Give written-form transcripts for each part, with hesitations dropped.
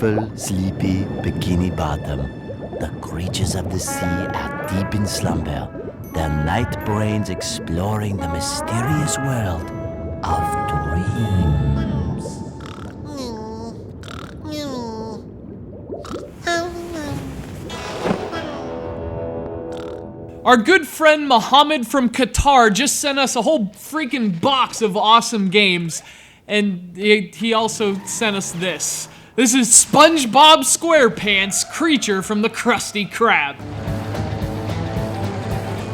peaceful, sleepy Bikini Bottom. The creatures of the sea are deep in slumber, their night brains exploring the mysterious world of dreams. Our good friend Mohammed from Qatar just sent us a whole freaking box of awesome games, and he also sent us this. This is SpongeBob Squarepants, Creature from the Krusty Krab.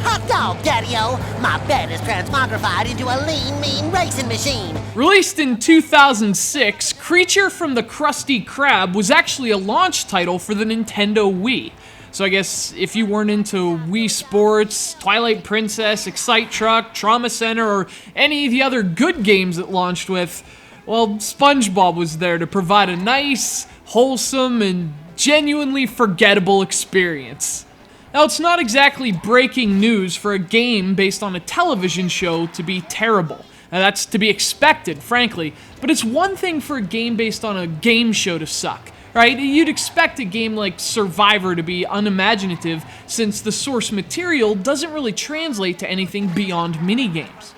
Hot dog, Daddy-O! My bed is transmogrified into a lean, mean racing machine! Released in 2006, Creature from the Krusty Krab was actually a launch title for the Nintendo Wii. So I guess if you weren't into Wii Sports, Twilight Princess, Excite Truck, Trauma Center, or any of the other good games it launched with, well, SpongeBob was there to provide a nice, wholesome, and genuinely forgettable experience. Now, it's not exactly breaking news for a game based on a television show to be terrible. Now, that's to be expected, frankly, but it's one thing for a game based on a game show to suck. Right? You'd expect a game like Survivor to be unimaginative since the source material doesn't really translate to anything beyond minigames.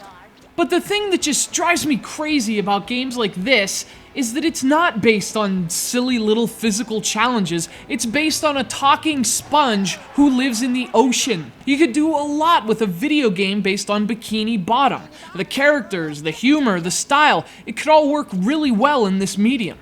But the thing that just drives me crazy about games like this is that it's not based on silly little physical challenges, it's based on a talking sponge who lives in the ocean. You could do a lot with a video game based on Bikini Bottom. The characters, the humor, the style, it could all work really well in this medium.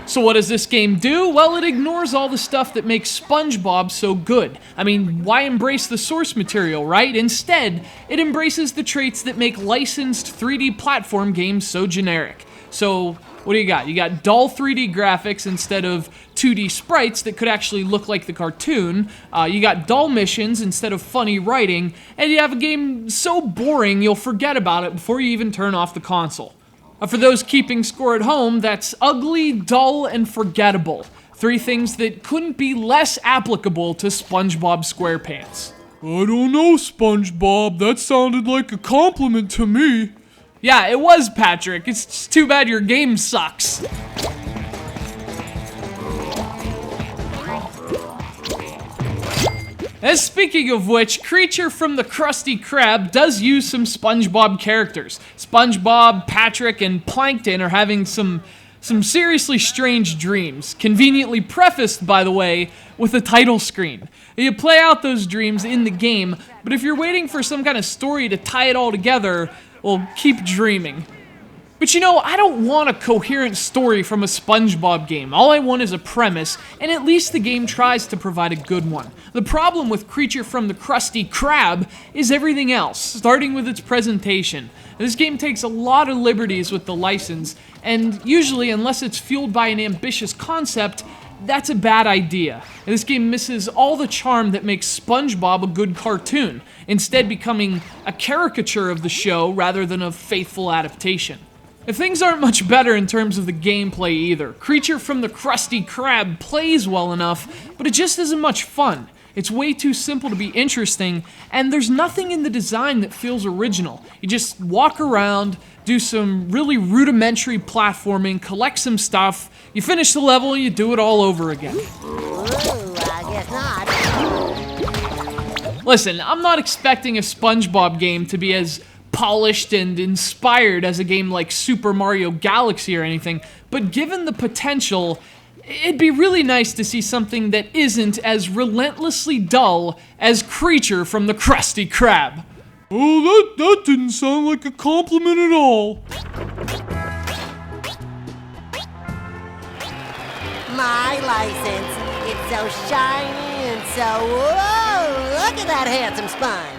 So what does this game do? Well, it ignores all the stuff that makes SpongeBob so good. I mean, why embrace the source material, right? Instead, it embraces the traits that make licensed 3D platform games so generic. So, what do you got? You got dull 3D graphics instead of 2D sprites that could actually look like the cartoon. You got dull missions instead of funny writing. And you have a game so boring you'll forget about it before you even turn off the console. For those keeping score at home, that's ugly, dull, and forgettable. 3 things that couldn't be less applicable to SpongeBob Squarepants. I don't know, SpongeBob. That sounded like a compliment to me. Yeah, it was, Patrick. It's just too bad your game sucks. And speaking of which, Creature from the Krusty Krab does use some SpongeBob characters. SpongeBob, Patrick, and Plankton are having some seriously strange dreams, conveniently prefaced, by the way, with a title screen. You play out those dreams in the game, but if you're waiting for some kind of story to tie it all together, well, keep dreaming. But you know, I don't want a coherent story from a SpongeBob game. All I want is a premise, and at least the game tries to provide a good one. The problem with Creature from the Krusty Krab is everything else, starting with its presentation. This game takes a lot of liberties with the license, and usually, unless it's fueled by an ambitious concept, that's a bad idea. And this game misses all the charm that makes SpongeBob a good cartoon, instead becoming a caricature of the show rather than a faithful adaptation. If things aren't much better in terms of the gameplay either. Creature from the Krusty Krab plays well enough, but it just isn't much fun. It's way too simple to be interesting, and there's nothing in the design that feels original. You just walk around, do some really rudimentary platforming, collect some stuff, you finish the level, and you do it all over again. Ooh, I guess not. Listen, I'm not expecting a SpongeBob game to be as polished and inspired as a game like Super Mario Galaxy or anything, but given the potential, it'd be really nice to see something that isn't as relentlessly dull as Creature from the Krusty Krab. Oh, that didn't sound like a compliment at all. My license, it's so shiny and so, whoa, look at that handsome sponge.